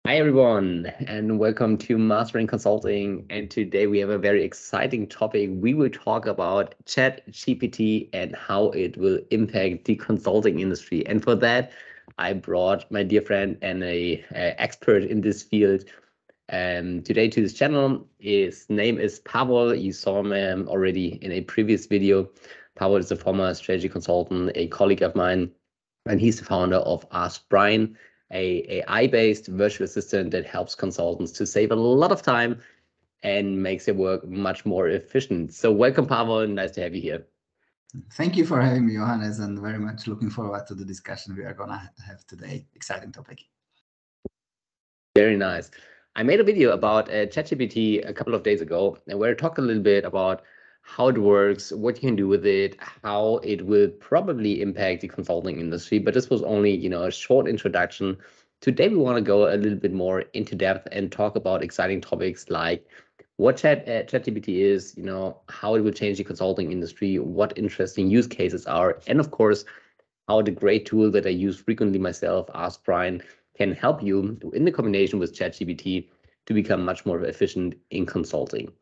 Hi everyone, and welcome to Mastering Consulting. And today we have a very exciting topic. We will talk about Chat GPT and how it will impact the consulting industry. And for that, I brought my dear friend and a expert in this field today to this channel. His name is Pavol. You saw him already in a previous video. Pavol is a former strategy consultant, a colleague of mine, and he's the founder of AskBrian, a AI-based virtual assistant that helps consultants to save a lot of time and makes their work much more efficient. So welcome, Pavol. Nice to have you here. Thank you for having me, Johannes, and very much looking forward to the discussion we are going to have today. Exciting topic. Very nice. I made a video about ChatGPT a couple of days ago, and where I talked a little bit about how it works, what you can do with it, how it will probably impact the consulting industry. But this was only, a short introduction. Today, we want to go a little bit more into depth and talk about exciting topics like what ChatGPT is, how it will change the consulting industry, what interesting use cases are, and of course, how the great tool that I use frequently myself, AskBrian, can help you in the combination with ChatGPT to become much more efficient in consulting.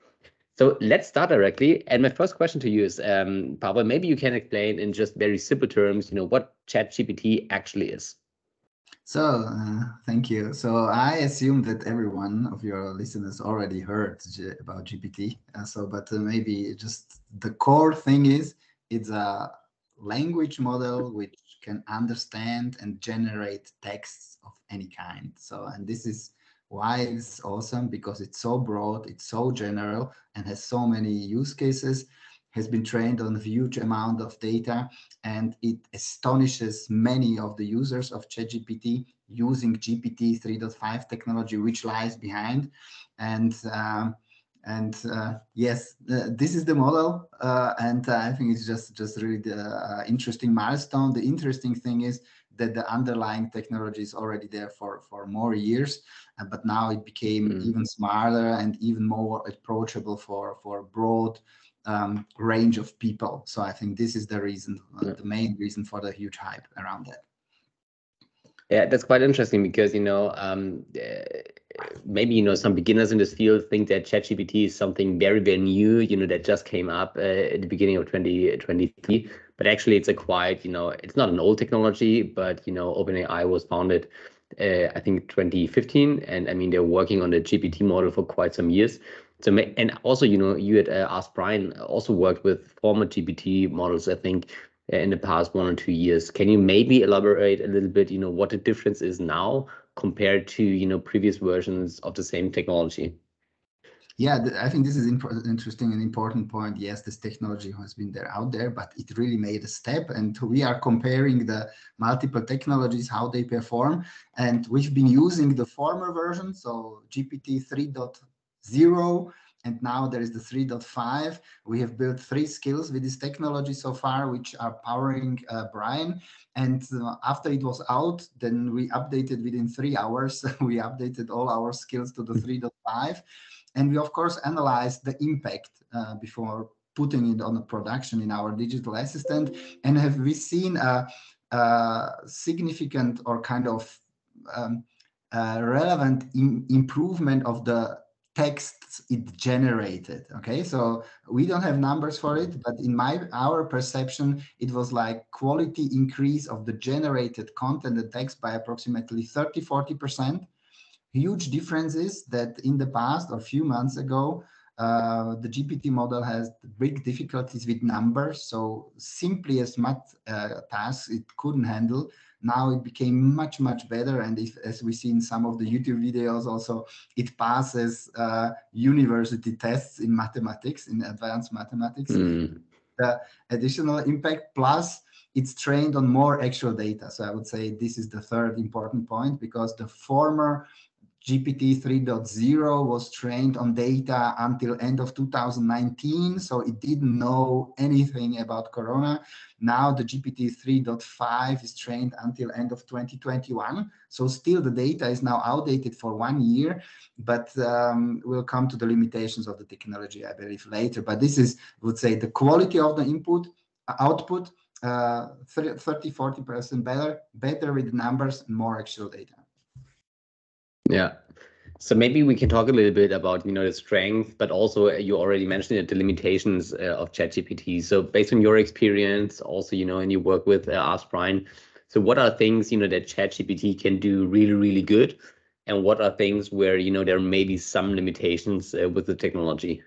So let's start directly. And my first question to you is, Pavol, maybe you can explain in just very simple terms, what ChatGPT actually is. So, thank you. So I assume that every one of your listeners already heard about GPT. But maybe just the core thing is it's a language model which can understand and generate texts of any kind. And this is why it's awesome, because it's so broad, it's so general, and has so many use cases, has been trained on a huge amount of data, and it astonishes many of the users of ChatGPT using GPT 3.5 technology, which lies behind. Yes, this is the model, and I think it's just really the interesting milestone. The interesting thing is that the underlying technology is already there for more years, but now it became even smarter and even more approachable for broad range of people. So I think this is the reason, the main reason for the huge hype around that. Yeah, that's quite interesting because, maybe, some beginners in this field think that ChatGPT is something very, very new, that just came up at the beginning of 2023. But actually, it's a quite, it's not an old technology, but, OpenAI was founded, I think, 2015. And I mean, they're working on the GPT model for quite some years. So, and also, you had asked Brian, also worked with former GPT models, I think, in the past 1 or 2 years. Can you maybe elaborate a little bit, what the difference is now compared to, previous versions of the same technology? Yeah, I think this is interesting and important point. Yes, this technology has been out there, but it really made a step. And we are comparing the multiple technologies, how they perform. And we've been using the former version, so GPT 3.0. And now there is the 3.5. We have built 3 skills with this technology so far, which are powering Brian. And after it was out, then we updated within 3 hours. We updated all our skills to the 3.5. And we, of course, analyzed the impact before putting it on a production in our digital assistant. And have we seen a significant or kind of relevant improvement of the texts it generated? Okay, so we don't have numbers for it, but in our perception, it was like quality increase of the generated content and text by approximately 30-40%. Huge difference is that in the past, or a few months ago, the GPT model has big difficulties with numbers. So simply as math tasks it couldn't handle. Now it became much, much better. And as we see in some of the YouTube videos also, it passes university tests in mathematics, in advanced mathematics. The additional impact, plus it's trained on more actual data. So I would say this is the third important point, because the former GPT 3.0 was trained on data until end of 2019, so it didn't know anything about Corona. Now the GPT 3.5 is trained until end of 2021, so still the data is now outdated for 1 year, but we'll come to the limitations of the technology, I believe, later. But this is, I would say, the quality of the output, 30-40% better with numbers and more actual data. Yeah. So maybe we can talk a little bit about, the strength, but also you already mentioned it, the limitations of ChatGPT. So based on your experience, also, and you work with AskBrian. So what are things, that ChatGPT can do really, really good? And what are things where, there may be some limitations with the technology?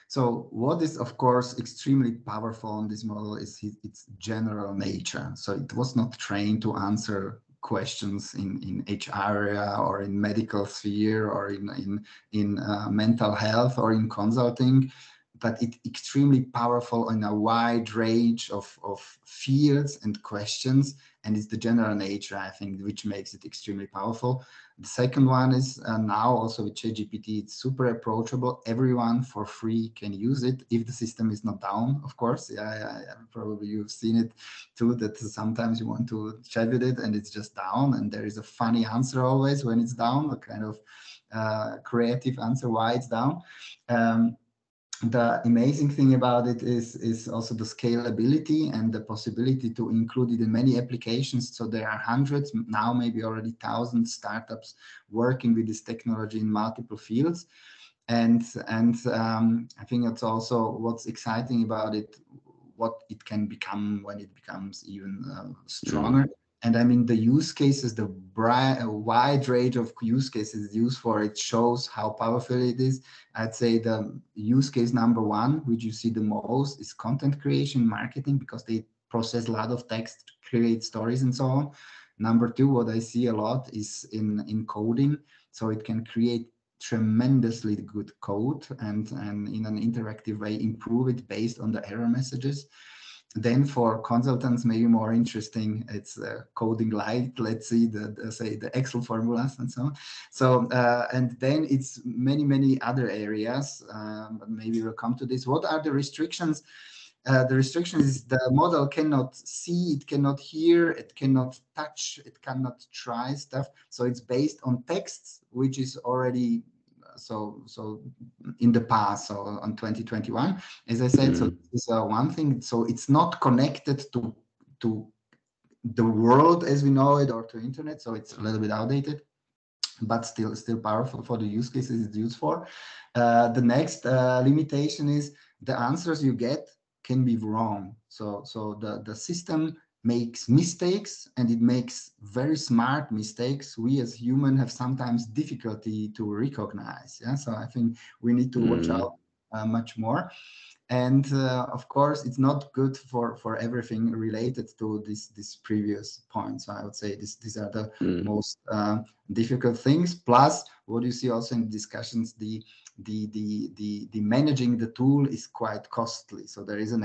So what is, of course, extremely powerful on this model is its general nature. So it was not trained to answer questions in HR area or in medical sphere or in mental health or in consulting, but it's extremely powerful in a wide range of fields and questions. And it's the general nature, I think, which makes it extremely powerful. The second one is now also with ChatGPT, it's super approachable. Everyone for free can use it if the system is not down, of course. Yeah, probably you've seen it too, that sometimes you want to chat with it and it's just down, and there is a funny answer always when it's down, a kind of creative answer why it's down. The amazing thing about it is also the scalability and the possibility to include it in many applications. So there are hundreds, now maybe already thousands startups working with this technology in multiple fields. And I think that's also what's exciting about it, what it can become when it becomes even stronger. And I mean, the use cases, the wide range of use cases used for it shows how powerful it is. I'd say the use case number one, which you see the most, is content creation, marketing, because they process a lot of text, create stories and so on. Number two, what I see a lot is in coding. So it can create tremendously good code and in an interactive way improve it based on the error messages. Then for consultants, maybe more interesting, it's coding light. Let's see the Excel formulas and so on. So and then it's many other areas. But maybe we'll come to this. What are the restrictions? The restriction is the model cannot see, it cannot hear, it cannot touch, it cannot try stuff. So it's based on texts, which is already so in the past, so on 2021, as I said. So this is one thing. So it's not connected to the world as we know it or to internet. So it's a little bit outdated, but still powerful for the use cases it's used for. The next limitation is the answers you get can be wrong. So the system makes mistakes, and it makes very smart mistakes we as humans have sometimes difficulty to recognize. Yeah, so I think we need to watch out much more. And of course, it's not good for everything related to this previous point. So I would say these are the most difficult things. Plus, what you see also in discussions, the managing the tool is quite costly. So there is an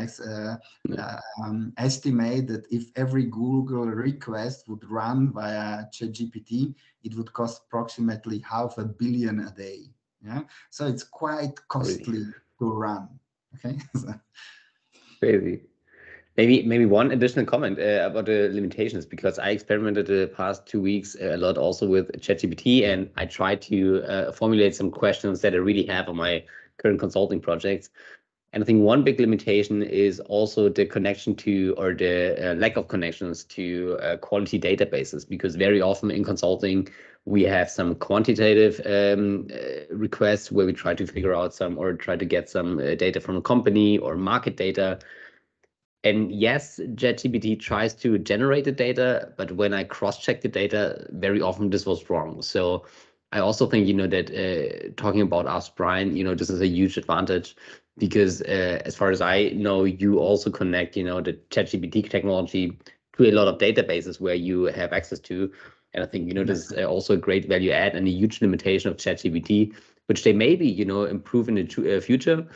estimate that if every Google request would run via ChatGPT, it would cost approximately $500 million a day. Yeah, so it's quite costly to run. Okay. Crazy. Maybe one additional comment about the limitations, because I experimented the past 2 weeks a lot also with ChatGPT, and I tried to formulate some questions that I really have on my current consulting projects. And I think one big limitation is also the connection to, or the lack of connections to quality databases, because very often in consulting, we have some quantitative requests where we try to figure out or try to get some data from a company or market data. And yes, ChatGPT tries to generate the data, but when I cross-check the data, very often this was wrong. So I also think, that talking about AskBrian, this is a huge advantage, because as far as I know, you also connect, the ChatGPT technology to a lot of databases where you have access to. And I think, this is also a great value add and a huge limitation of ChatGPT, which they maybe, improve in the future.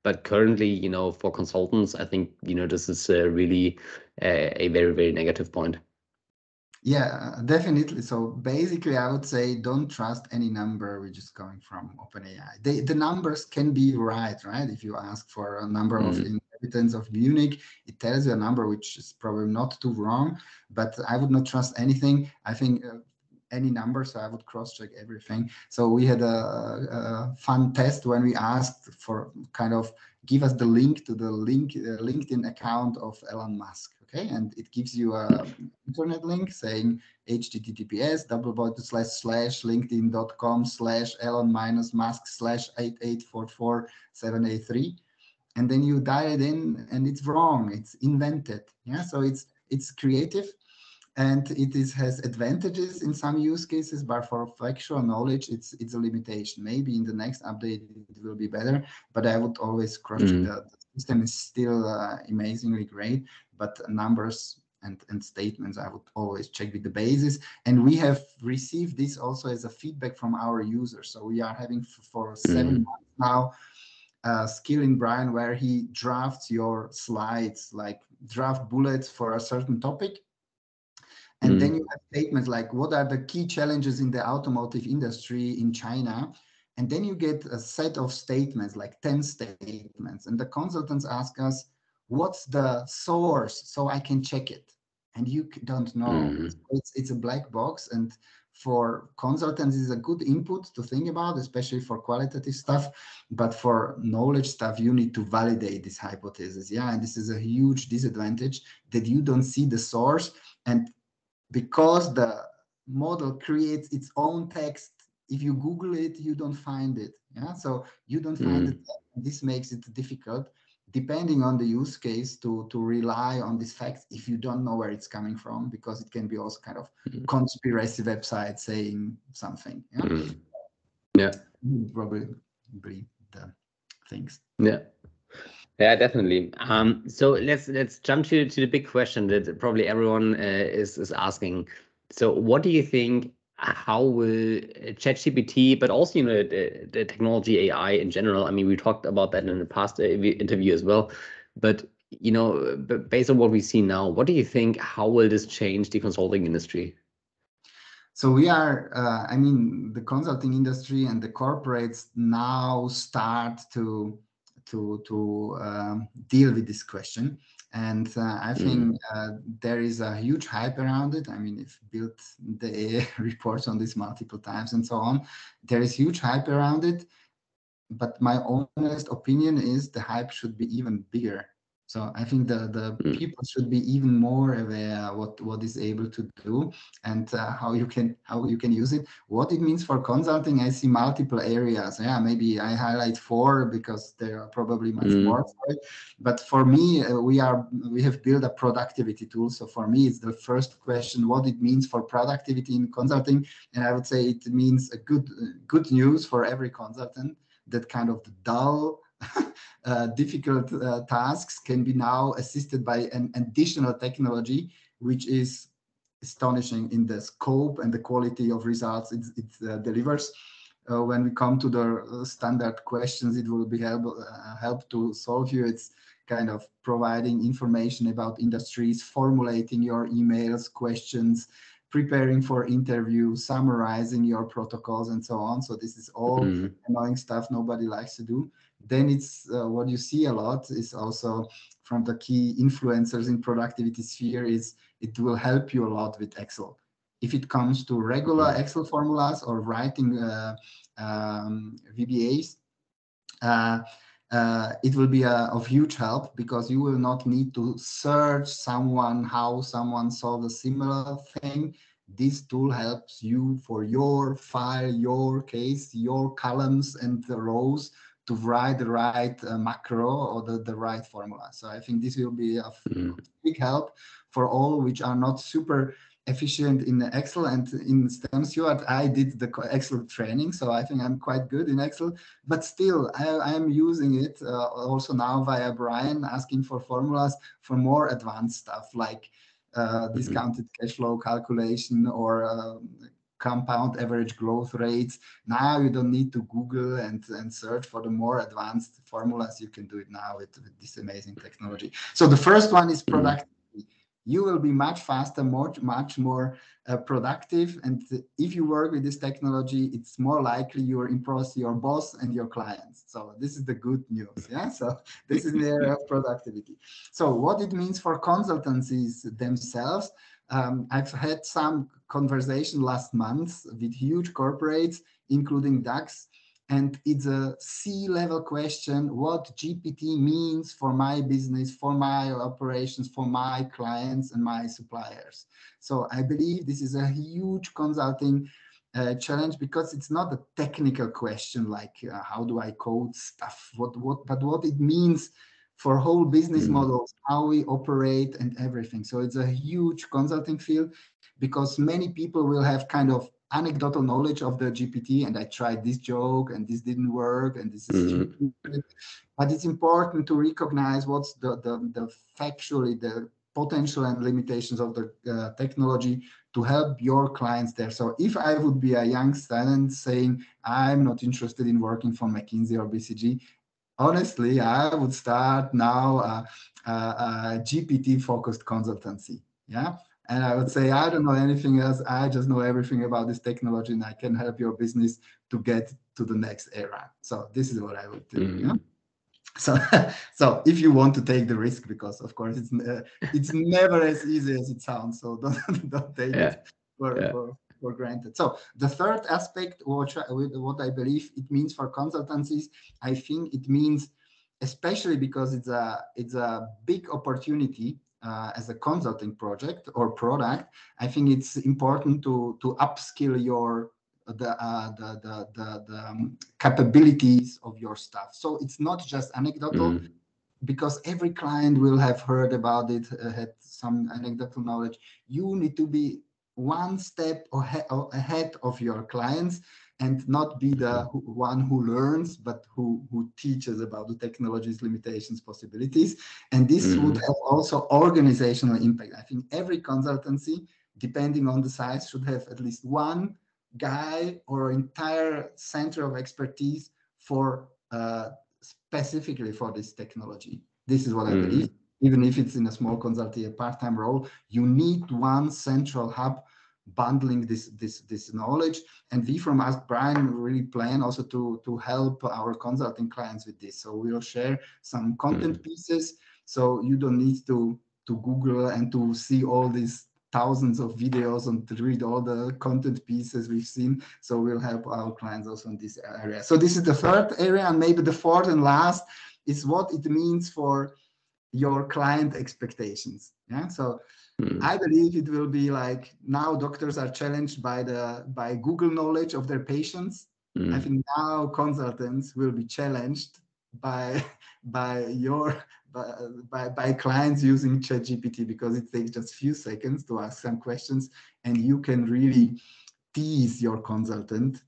But currently, for consultants, I think, this is really a very, very negative point. Yeah, definitely. So basically, I would say don't trust any number which is coming from OpenAI. The numbers can be right? If you ask for a number of inhabitants of Munich, it tells you a number which is probably not too wrong, but I would not trust anything. I think any number, so I would cross-check everything. So we had a fun test when we asked for kind of give us the link to the LinkedIn account of Elon Musk. okay? And it gives you a internet link saying https://linkedin.com/elon-musk/8844-783, and then you dial it in and it's wrong, it's invented. Yeah, so it's creative, and has advantages in some use cases, but for factual knowledge it's a limitation. Maybe in the next update it will be better, but I would always cross check. The system is still amazingly great, but numbers and statements I would always check with the basis. And we have received this also as a feedback from our users. So we are having for 7 months now skill in Brian where he drafts your slides, like draft bullets for a certain topic. And then you have statements like, what are the key challenges in the automotive industry in China? And then you get a set of statements, like 10 statements. And the consultants ask us, what's the source so I can check it? And you don't know. It's a black box. And for consultants, it's a good input to think about, especially for qualitative stuff. But for knowledge stuff, you need to validate this hypothesis. Yeah, and this is a huge disadvantage that you don't see the source. And because the model creates its own text, if you Google it, you don't find it. Yeah, so you don't find it. This makes it difficult, depending on the use case, to rely on these facts if you don't know where it's coming from, because it can be also kind of conspiracy website saying something. Yeah, yeah, probably the things. Yeah, definitely. So let's jump to the big question that probably everyone is asking. So what do you think? How will ChatGPT, but also the technology AI in general? I mean, we talked about that in the past interview as well. But based on what we see now, what do you think? How will this change the consulting industry? So we are, I mean, the consulting industry and the corporates now start to deal with this question. And I think there is a huge hype around it. I mean, if built the reports on this multiple times and so on, there is huge hype around it. But my honest opinion is the hype should be even bigger. So I think the people should be even more aware what is able to do, and how you can use it. What it means for consulting, I see multiple areas. Yeah, maybe I highlight 4 because there are probably much more for it. But for me, we have built a productivity tool. So for me, it's the first question: what it means for productivity in consulting, and I would say it means a good news for every consultant. That kind of dull, difficult tasks can be now assisted by an additional technology, which is astonishing in the scope and the quality of results it delivers. When we come to the standard questions, it will be help to solve you. It's kind of providing information about industries, formulating your emails, questions, preparing for interview, summarizing your protocols, and so on. So this is all annoying stuff nobody likes to do. Then it's what you see a lot is also from the key influencers in productivity sphere is it will help you a lot with Excel. If it comes to regular Excel formulas or writing VBAs, it will be of huge help, because you will not need to search how someone solved a similar thing. This tool helps you for your file, your case, your columns and the rows to write the right macro or the right formula. So I think this will be a big help for all which are not super efficient in Excel. And in STEM Steward, I did the Excel training, so I think I'm quite good in Excel. But still, I am using it also now via Brian, asking for formulas for more advanced stuff like discounted cash flow calculation or compound average growth rates. Now you don't need to Google and search for the more advanced formulas. You can do it now with this amazing technology. So the first one is productivity. You will be much faster, much more productive. And if you work with this technology, it's more likely you will impress your boss and your clients. So this is the good news. Yeah. So this is the area of productivity. So what it means for consultancies themselves, I've had some conversation last month with huge corporates, including DAX. and it's a C-level question, what GPT means for my business, for my operations, for my clients and my suppliers. So I believe this is a huge consulting challenge, because it's not a technical question like how do I code stuff, but what it means for whole business models, how we operate and everything. So it's a huge consulting field, because many people will have kind of anecdotal knowledge of the GPT, and I tried this joke and this didn't work and this is stupid. But it's important to recognize what's the factually the potential and limitations of the technology to help your clients there. So if I would be a young student saying, I'm not interested in working for McKinsey or BCG, honestly, I would start now a GPT-focused consultancy. Yeah. And I would say, I don't know anything else. I just know everything about this technology, and I can help your business to get to the next era. So this is what I would do. Yeah. So, so if you want to take the risk, because of course it's never as easy as it sounds. So don't take it for granted. So the third aspect, what I believe it means for consultancies, I think it means, especially because it's a big opportunity as a consulting project or product, I think it's important to upskill your the capabilities of your staff. So it's not just anecdotal, because every client will have heard about it, had some anecdotal knowledge. You need to be one step ahead of your clients, and not be the one who learns, but who teaches about the technology's limitations, possibilities. And this would have also organizational impact. I think every consultancy, depending on the size, should have at least one guy or entire center of expertise for specifically for this technology. This is what I believe. Even if it's in a small consulting, a part-time role, you need one central hub bundling this knowledge. And we from AskBrian really plan also to help our consulting clients with this. So we'll share some content pieces, so you don't need to Google and to see all these thousands of videos and to read all the content pieces we've seen. So we'll help our clients also in this area. So this is the third area, and maybe the fourth and last is what it means for your client expectations. Yeah. So I believe it will be like, now doctors are challenged by Google knowledge of their patients. I think now consultants will be challenged by clients using Chat GPT, because it takes just a few seconds to ask some questions, and you can really tease your consultant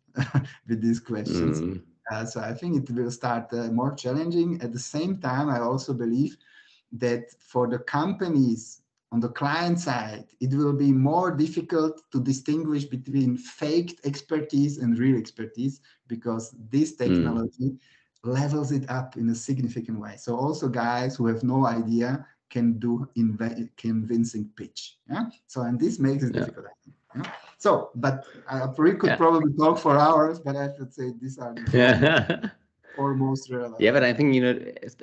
with these questions. So I think it will start more challenging. At the same time, I also believe that for the companies on the client side, it will be more difficult to distinguish between faked expertise and real expertise, because this technology levels it up in a significant way. So also guys who have no idea can do convincing pitch. Yeah. So, and this makes it difficult. Yeah? So, but we could probably talk for hours, but I should say these are the foremost relevant. Yeah, but I think,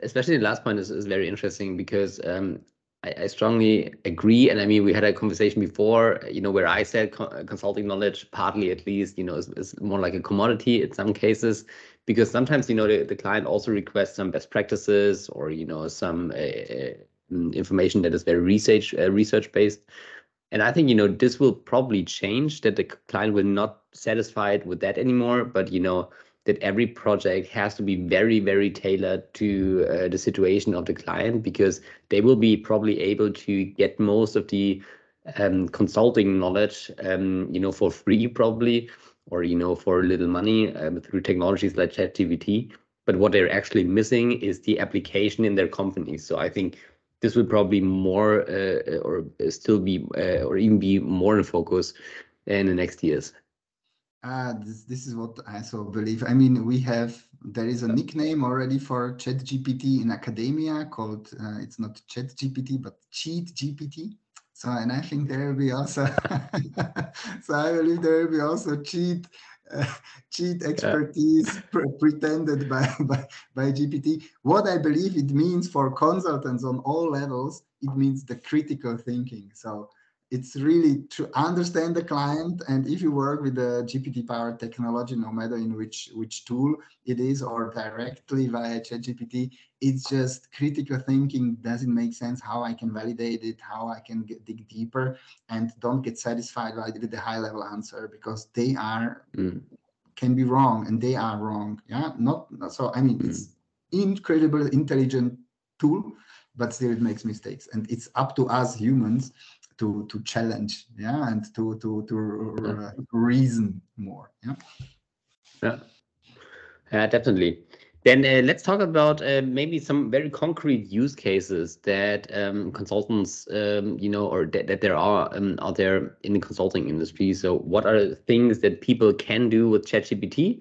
especially the last point is very interesting, because I strongly agree. And I mean, we had a conversation before, where I said consulting knowledge, partly at least, is more like a commodity in some cases, because sometimes, the client also requests some best practices, or, some information that is very research based. And I think, this will probably change, that the client will not satisfied with that anymore, but, that every project has to be very, very tailored to the situation of the client, because they will be probably able to get most of the consulting knowledge, for free probably, or, for little money through technologies like Chat GPT. But what they're actually missing is the application in their company. So I think this will probably more or still be or even be more in focus in the next years. This is what I also believe. I mean, there is a nickname already for Chat GPT in academia called, it's not Chat GPT, but Cheat GPT. So, and I think there will be also, so I believe there will be also cheat expertise pretended by GPT. What I believe it means for consultants on all levels, it means the critical thinking. So it's really to understand the client. And if you work with the GPT powered technology, no matter in which tool it is or directly via Chat GPT, it's just critical thinking. Does it make sense? How I can validate it? How I can dig deeper, and don't get satisfied with the high level answer, because they are can be wrong, and they are wrong. Yeah, not so. I mean, it's incredible intelligent tool, but still it makes mistakes, and it's up to us humans to challenge, yeah, and to reason more. Yeah. Yeah. Yeah, definitely. Then let's talk about maybe some very concrete use cases that consultants, or that there are out there in the consulting industry. So, what are things that people can do with ChatGPT?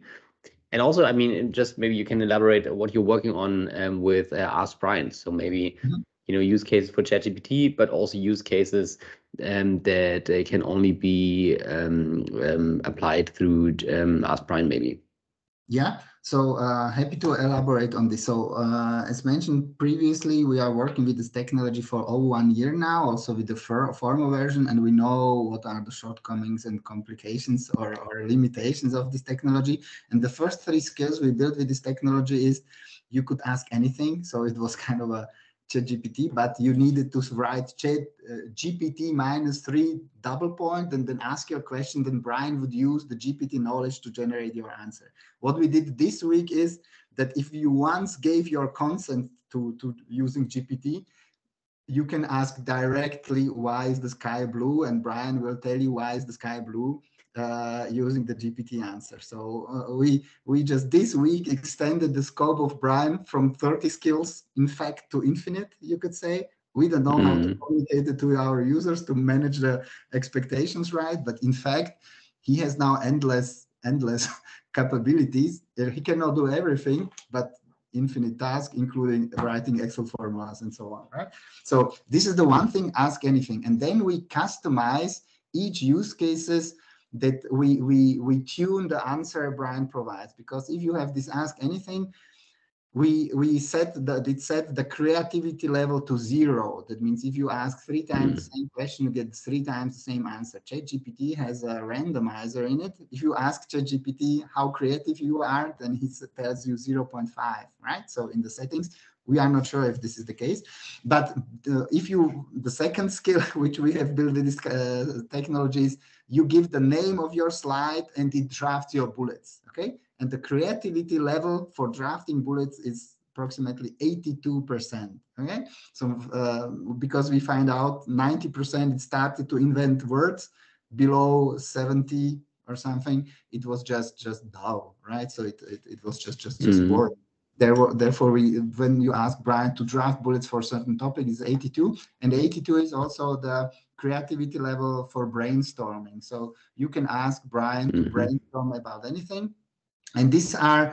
And also, I mean, just maybe you can elaborate what you're working on with AskBrian. So maybe use cases for ChatGPT, but also use cases that can only be applied through AskBrian, maybe. Yeah, so happy to elaborate on this. So as mentioned previously, we are working with this technology for over 1 year now, also with the formal version, and we know what are the shortcomings and complications or limitations of this technology. And the first 3 skills we built with this technology is you could ask anything. So it was kind of a Chat GPT, but you needed to write Chat GPT -3 double point and then ask your question. Then Brian would use the GPT knowledge to generate your answer. What we did this week is that if you once gave your consent to using GPT, you can ask directly, why is the sky blue? And Brian will tell you why is the sky blue using the GPT answer. So we just this week extended the scope of Brian from 30 skills, in fact, to infinite, you could say. We don't know how to communicate it to our users to manage the expectations right, but in fact, he has now endless capabilities. He cannot do everything, but infinite tasks, including writing Excel formulas and so on, right? So this is the one thing, ask anything. And then we customize each use cases that we tune the answer Brian provides. Because if you have this ask anything, we set the creativity level to 0. That means if you ask 3 times the same question, you get 3 times the same answer. ChatGPT has a randomizer in it. If you ask ChatGPT how creative you are, then he tells you 0.5, right? So in the settings, we are not sure if this is the case, but the second skill which we have built with this technology is you give the name of your slide and it drafts your bullets, okay? And the creativity level for drafting bullets is approximately 82%. Okay, so because we find out 90% it started to invent words, below 70 or something, it was just dull, right? So it was just boring. Therefore, when you ask Brian to draft bullets for a certain topic, it's 82, and 82 is also the creativity level for brainstorming. So you can ask Brian to brainstorm about anything. And these are,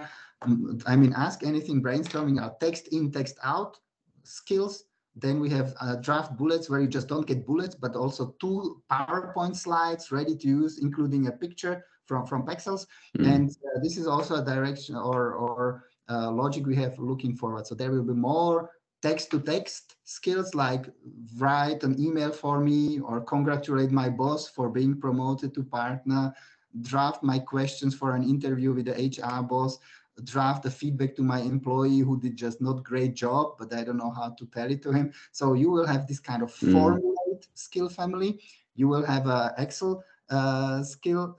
ask anything, brainstorming are text in, text out skills. Then we have draft bullets, where you just don't get bullets, but also 2 PowerPoint slides ready to use, including a picture from pixels. And this is also a direction or logic we have looking forward. So there will be more text-to-text skills, like write an email for me or congratulate my boss for being promoted to partner, draft my questions for an interview with the HR boss, draft the feedback to my employee who did just not great job, but I don't know how to tell it to him. So you will have this kind of formulate skill family. You will have a Excel skill,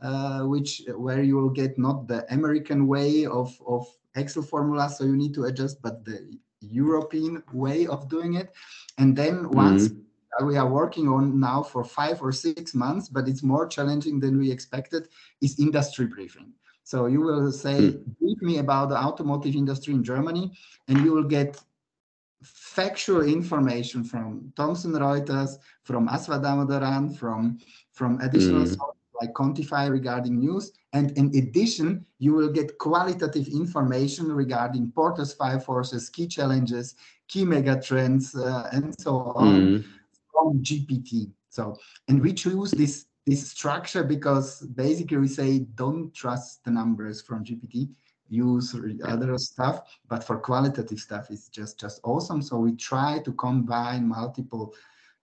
where you will get not the American way of Excel formula, so you need to adjust, but the European way of doing it. And then once we are working on now for 5 or 6 months, but it's more challenging than we expected, is industry briefing. So you will say, brief me about the automotive industry in Germany, and you will get factual information from Thomson Reuters, from Aswa Damodaran, from additional sources like Quantify regarding news. And in addition, you will get qualitative information regarding Porter's 5 forces, key challenges, key mega trends, and so on, from GPT. So, and we choose this structure because basically we say, don't trust the numbers from GPT, use other stuff, but for qualitative stuff, it's just awesome. So we try to combine multiple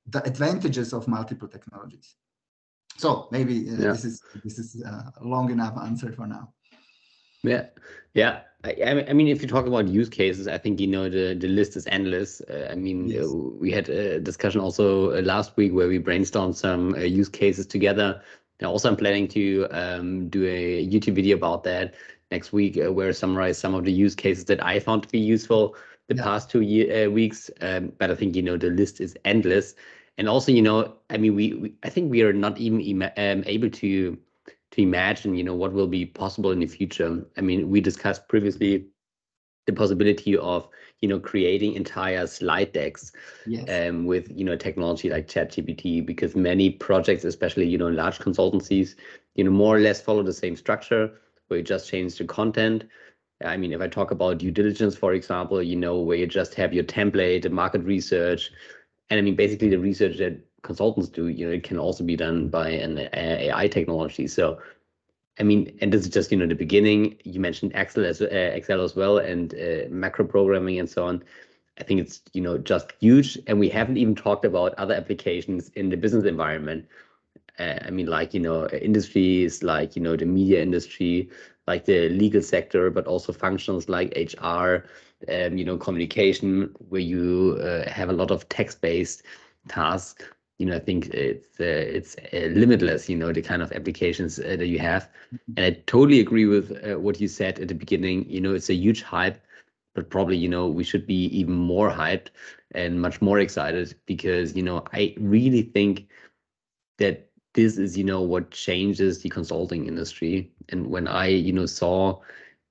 the advantages of multiple technologies. So maybe this is a long enough answer for now. Yeah. I mean, if you talk about use cases, I think the list is endless. I mean, Yes. we had a discussion also last week where we brainstormed some use cases together. And also, I'm planning to do a YouTube video about that next week, where I summarize some of the use cases that I found to be useful the past 2 weeks. But I think the list is endless. And also, I mean, I think we are not even able to imagine, what will be possible in the future. I mean, we discussed previously the possibility of, creating entire slide decks with, technology like Chat GPT, because many projects, especially, large consultancies, more or less follow the same structure where you just change the content. I mean, if I talk about due diligence, for example, where you just have your template, the market research, and I mean, basically the research that consultants do, it can also be done by an AI technology. So, I mean, and this is just, the beginning. You mentioned Excel as well, and macro programming and so on. I think it's, just huge. And we haven't even talked about other applications in the business environment. I mean, like, industries like, the media industry, like the legal sector, but also functions like HR, communication, where you have a lot of text-based tasks. I think it's limitless, the kind of applications that you have. And I totally agree with what you said at the beginning. It's a huge hype, but probably, we should be even more hyped and much more excited, because, I really think that this is, what changes the consulting industry. And when I, saw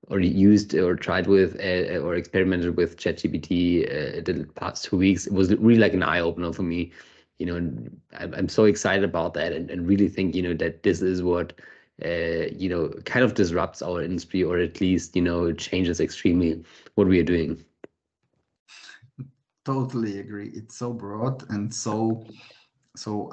or used or tried with or experimented with ChatGPT the past 2 weeks, it was really like an eye opener for me. And I'm so excited about that, and really think, that this is what, kind of disrupts our industry, or at least, changes extremely what we are doing. Totally agree. It's so broad and so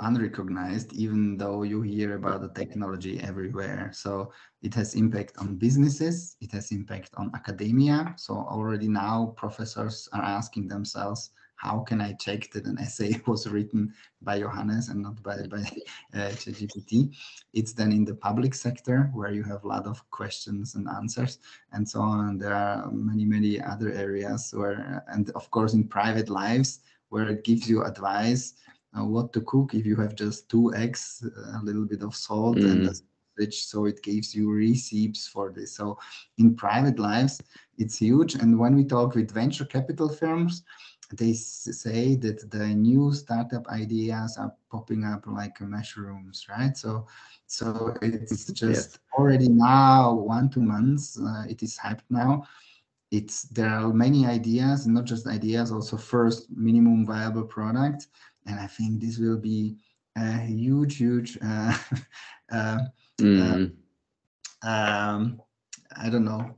unrecognized, even though you hear about the technology everywhere. So it has impact on businesses, it has impact on academia. So already now professors are asking themselves, how can I check that an essay was written by Johannes and not by ChatGPT? It's then in the public sector, where you have a lot of questions and answers and so on. There are many other areas where, and of course in private lives, where it gives you advice what to cook if you have just 2 eggs, a little bit of salt and a sausage. So it gives you recipes for this. So in private lives, it's huge. And when we talk with venture capital firms, they say that the new startup ideas are popping up like mushrooms, right? So it's just already now 1-2 months. It is hyped now. There are many ideas, not just ideas, also first minimum viable product. And I think this will be a huge I don't know,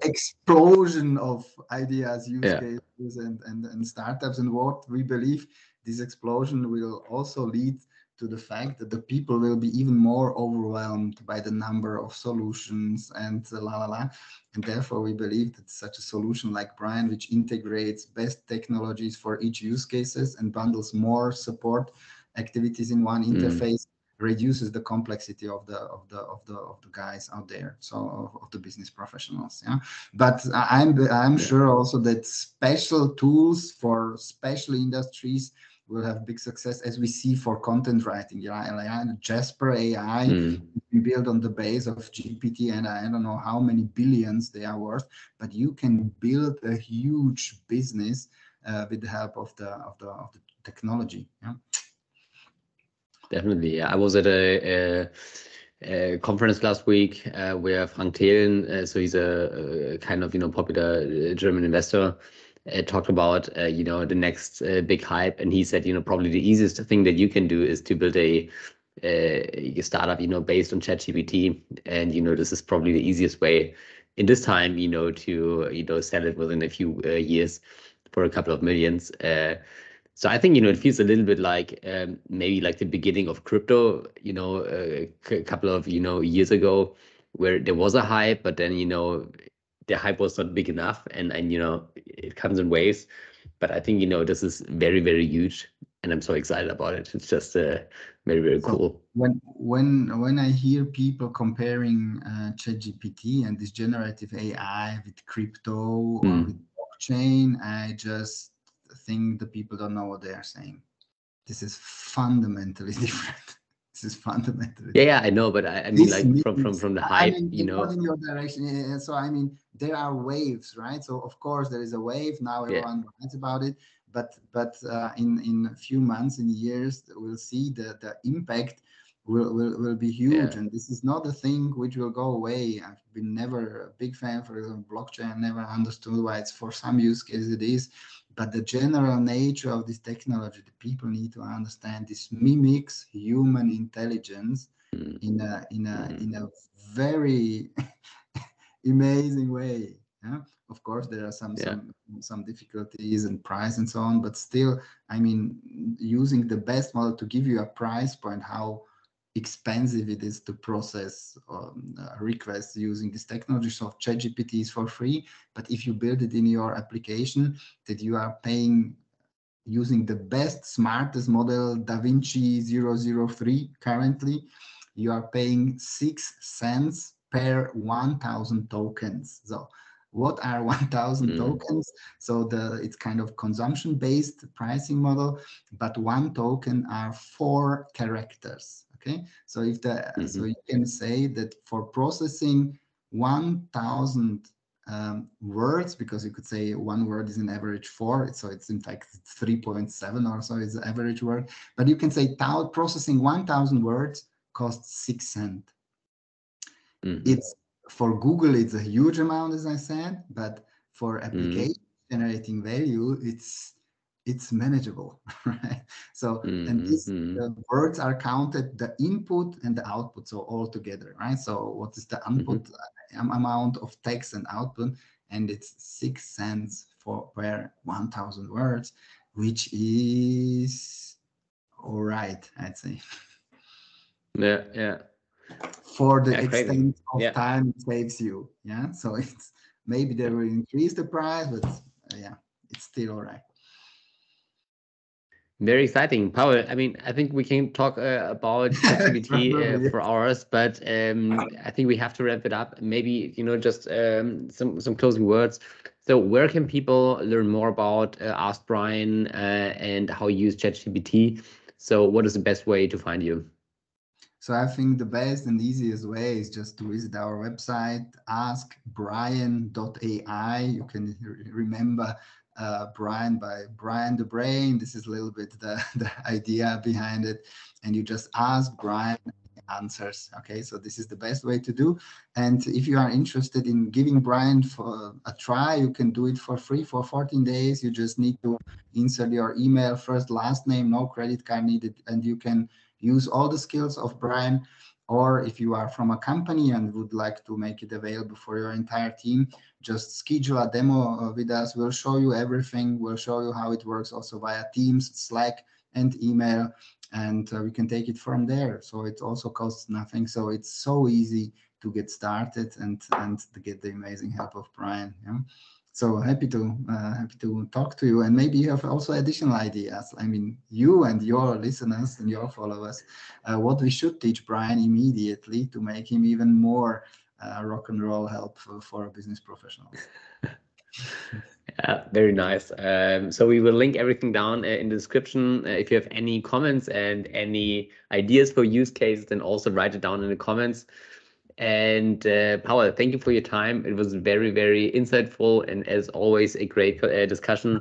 explosion of ideas, use cases, and startups. And what we believe, this explosion will also lead to the fact that the people will be even more overwhelmed by the number of solutions and and therefore we believe that such a solution like Brian, which integrates best technologies for each use cases and bundles more support activities in one interface, reduces the complexity of the guys out there, so of the business professionals. But I'm sure also that special tools for special industries will have big success, as we see for content writing. Jasper AI built on the base of GPT, and I don't know how many billions they are worth, but you can build a huge business with the help of the technology. Definitely. I was at a conference last week where Frank Thelen, so he's a kind of popular German investor, talked about the next big hype, and he said probably the easiest thing that you can do is to build a startup based on ChatGPT, and this is probably the easiest way in this time to sell it within a few years for a couple of millions. So I think it feels a little bit like maybe like the beginning of crypto, a couple of years ago, where there was a hype, but then the hype was not big enough, and it comes in waves. But I think, this is very, very huge, and I'm so excited about it. It's just very, very cool. When I hear people comparing Chat GPT and this generative AI with crypto or with blockchain, I just think the people don't know what they are saying. This is fundamentally different. This is fundamentally yeah, I know, but I mean, like from the hype, not in your direction. So I mean, there are waves, right? So of course there is a wave now. Everyone writes about it, but in a few months, in years, we'll see the impact will be huge, and this is not a thing which will go away. I've been never a big fan, for example, blockchain. Never understood why it's for some use cases it is. But the general nature of this technology, the people need to understand this mimics human intelligence in a very amazing way. Yeah? Of course, there are some difficulties and price and so on, but still, I mean, using the best model to give you a price point, how expensive it is to process requests using this technology. So ChatGPT is for free, but if you build it in your application, that you are paying using the best, smartest model, DaVinci 003 currently, you are paying 6 cents per 1,000 tokens. So what are 1,000 tokens? So it's kind of consumption-based pricing model, but one token are 4 characters. Okay, so if so you can say that for processing 1,000 words, because you could say one word is an average 4, so it's in fact 3.7 or so is the average word. But you can say processing 1,000 words costs 6 cents. It's for Google, it's a huge amount, as I said, but for application generating value, it's manageable, right? So, and the words are counted, the input and the output, so all together, right? So what is the input amount of text and output? And it's 6 cents per 1,000 words, which is all right, I'd say. Yeah. For the extent of time it saves you. Yeah. So it's maybe they will increase the price, but yeah, it's still all right. Very exciting, Pavol. I mean, I think we can talk about ChatGPT for hours, but I think we have to wrap it up. Maybe just some closing words. So, where can people learn more about AskBrian and how you use ChatGPT? So, what is the best way to find you? So I think the best and easiest way is just to visit our website, askbrian.ai. You can remember Brian by Brian the Brain. This is a little bit the idea behind it. And you just ask Brian answers. Okay, so this is the best way to do. And if you are interested in giving Brian for a try, you can do it for free for 14 days. You just need to insert your email, first, last name, no credit card needed, and you can use all the skills of Brian. Or if you are from a company and would like to make it available for your entire team, just schedule a demo with us. We'll show you everything. We'll show you how it works also via Teams, Slack, and email. And we can take it from there. So it also costs nothing. So it's so easy to get started and to get the amazing help of Brian. Yeah? So happy to talk to you, and maybe you have also additional ideas. I mean, you and your listeners and your followers, what we should teach Brian immediately to make him even more rock and roll helpful for business professionals. Yeah, very nice. So we will link everything down in the description. If you have any comments and any ideas for use cases, then also write it down in the comments. And Pavol, thank you for your time. It was very, very insightful, and as always, a great discussion.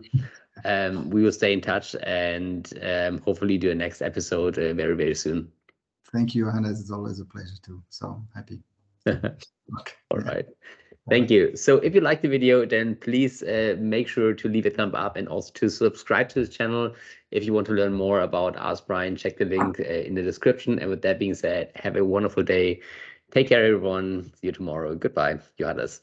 We will stay in touch and hopefully do a next episode very, very soon. Thank you, Johannes. It's always a pleasure too. So happy. Okay. All right. Thank you. So if you like the video, then please make sure to leave a thumb up and also to subscribe to this channel. If you want to learn more about AskBrian, check the link in the description. And with that being said, have a wonderful day. Take care, everyone. See you tomorrow. Goodbye, Johannes.